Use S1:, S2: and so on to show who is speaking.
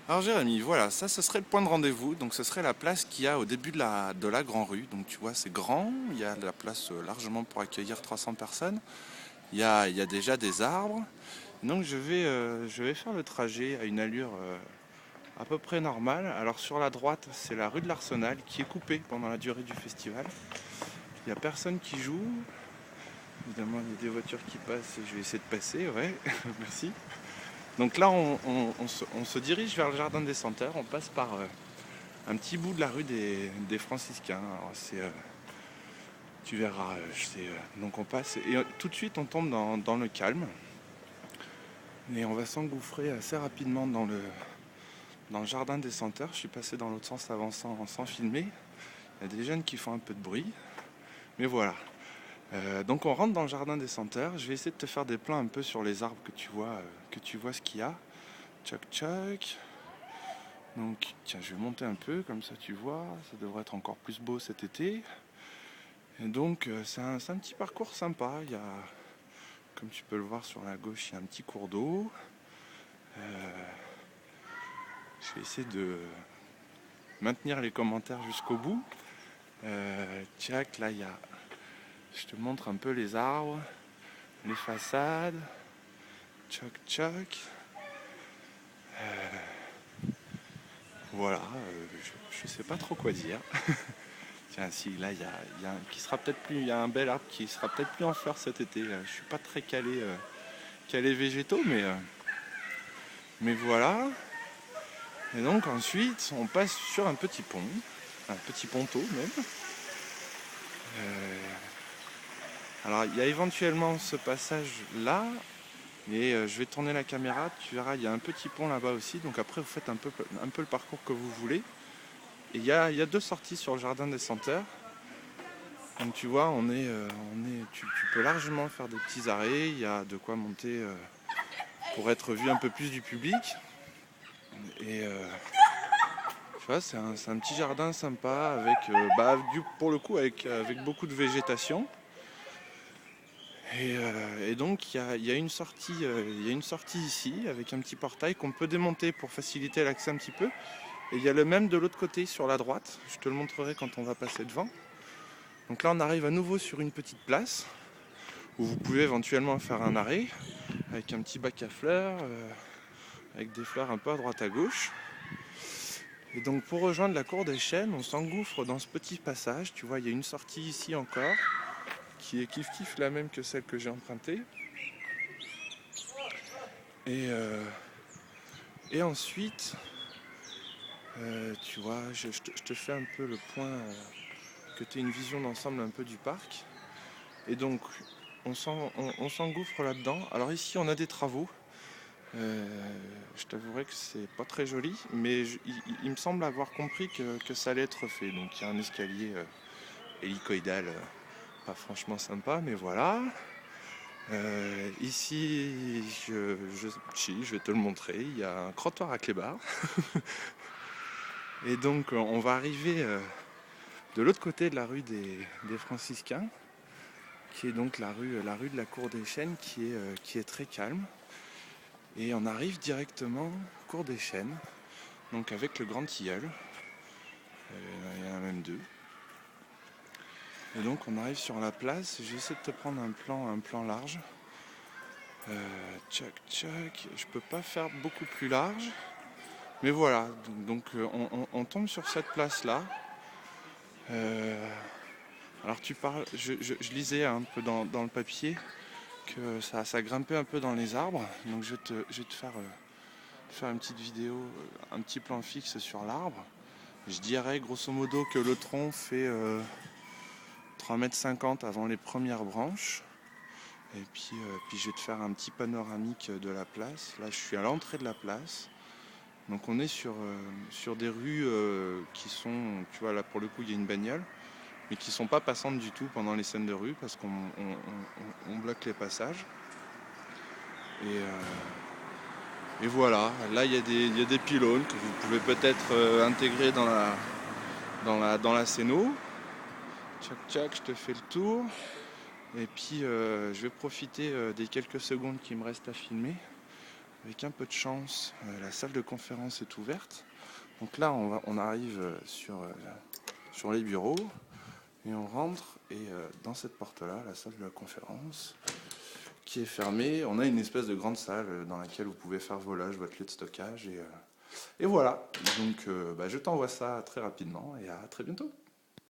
S1: Alors Jérémy, voilà, ça ce serait le point de rendez-vous, donc ce serait la place qu'il y a au début de la Grand Rue. Donc tu vois, c'est grand, il y a de la place largement pour accueillir 300 personnes, il y a déjà des arbres. Donc je vais faire le trajet à une allure à peu près normale. Alors sur la droite, c'est la rue de l'Arsenal qui est coupée pendant la durée du festival. Il n'y a personne qui joue, évidemment il y a des voitures qui passent et je vais essayer de passer, ouais, merci. Donc là on se dirige vers le jardin des senteurs, on passe par un petit bout de la rue des Franciscains. Alors, tu verras, donc on passe et tout de suite on tombe dans le calme et on va s'engouffrer assez rapidement dans le jardin des senteurs. Je suis passé dans l'autre sens avant sans filmer. Il y a des jeunes qui font un peu de bruit, mais voilà. Donc on rentre dans le jardin des senteurs. Je vais essayer de te faire des plans un peu sur les arbres que tu vois ce qu'il y a. Tchoc tchoc. Donc tiens, je vais monter un peu, comme ça tu vois. Ça devrait être encore plus beau cet été. Et donc c'est un petit parcours sympa. Il y a, comme tu peux le voir sur la gauche, il y a un petit cours d'eau. Je vais essayer de maintenir les commentaires jusqu'au bout. Tchac, là je te montre un peu les arbres, les façades. Tchoc tchoc. Voilà, je sais pas trop quoi dire. Tiens, si, là, il y a un bel arbre qui sera peut-être plus en fleurs cet été. Je suis pas très calé végétaux, mais voilà. Et donc ensuite, on passe sur un petit ponton même. Alors, il y a éventuellement ce passage-là, et je vais tourner la caméra. Tu verras, il y a un petit pont là-bas aussi. Donc après, vous faites un peu le parcours que vous voulez. Et il y a deux sorties sur le jardin des senteurs. Donc tu vois, tu peux largement faire des petits arrêts. Il y a de quoi monter pour être vu un peu plus du public. Et tu vois, c'est un petit jardin sympa avec, pour le coup, avec beaucoup de végétation. Et donc il y a une sortie ici avec un petit portail qu'on peut démonter pour faciliter l'accès un petit peu. Et il y a le même de l'autre côté sur la droite. Je te le montrerai quand on va passer devant. Donc là on arrive à nouveau sur une petite place où vous pouvez éventuellement faire un arrêt avec un petit bac à fleurs, avec des fleurs un peu à droite à gauche. Et donc pour rejoindre la cour des chênes, on s'engouffre dans ce petit passage. Tu vois, il y a une sortie ici encore qui est kiff la même que celle que j'ai empruntée. Et, euh, et ensuite, tu vois, je te fais un peu le point, que tu aies une vision d'ensemble un peu du parc. Et donc, on s'engouffre là-dedans. Alors ici, on a des travaux. Euh, je t'avouerai que c'est pas très joli, mais il me semble avoir compris que ça allait être fait. Donc il y a un escalier hélicoïdal, pas franchement sympa, mais voilà. Ici, si, je vais te le montrer, il y a un crottoir à clébard. Et donc on va arriver de l'autre côté de la rue des Franciscains, qui est donc la rue de la Cour des Chênes, qui est très calme. Et on arrive directement Cour des Chênes, donc avec le grand tilleul. Il y en a même deux. Et donc on arrive sur la place. J'essaie de te prendre un plan large. Tchac tchac. Je peux pas faire beaucoup plus large. Mais voilà, donc on tombe sur cette place-là. Euh, alors tu parles, je lisais un peu dans le papier que ça grimpait un peu dans les arbres. Donc je vais te faire une petite vidéo, un petit plan fixe sur l'arbre. Je dirais grosso modo que le tronc fait 3,50 m avant les premières branches. Et puis je vais te faire un petit panoramique de la place. Là je suis à l'entrée de la place. Donc on est sur des rues qui sont, tu vois là pour le coup il y a une bagnole, mais qui sont pas passantes du tout pendant les scènes de rue parce qu'on bloque les passages. Et voilà, là il y a des pylônes que vous pouvez peut-être intégrer dans la scéno. Tchac tchac, je te fais le tour. Et puis je vais profiter des quelques secondes qui me restent à filmer avec un peu de chance, la salle de conférence est ouverte. Donc là, on arrive sur les bureaux et on rentre. Et dans cette porte-là, la salle de la conférence qui est fermée, on a une espèce de grande salle dans laquelle vous pouvez faire vos loges, votre lieu de stockage. Et voilà. Donc je t'envoie ça très rapidement et à très bientôt.